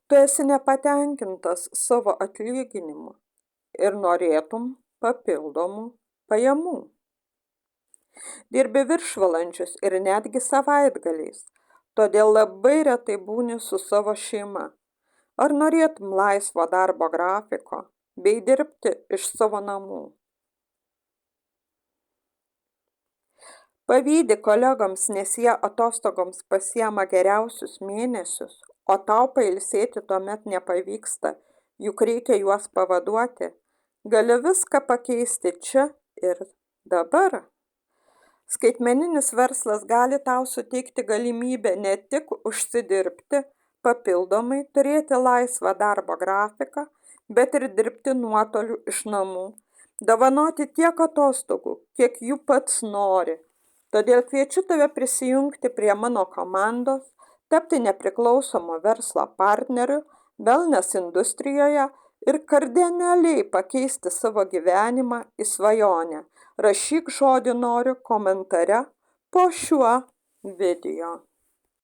Tu esi nepatenkintas savo atlyginimu ir norėtum papildomų pajamų. Dirbi viršvalandžius ir netgi savaitgaliais, todėl labai retai būni su savo šeima. Ar norėtum laisvo darbo grafiko bei dirbti iš savo namų? Pavydi kolegoms, nes jie atostogoms pasiema geriausius mėnesius, o tau pailsėti tuomet nepavyksta, juk reikia juos pavaduoti. Gali viską pakeisti čia ir dabar. Skaitmeninis verslas gali tau suteikti galimybę ne tik užsidirbti, papildomai turėti laisvą darbo grafiką, bet ir dirbti nuotoliu iš namų, dovanoti tiek atostogų, kiek jų pats nori. Todėl kviečiu tave prisijungti prie mano komandos, tapti nepriklausomo verslo partneriu wellness industrijoje ir kardinaliai pakeisti savo gyvenimą į svajonę. Rašyk žodį noriu komentare po šiuo video.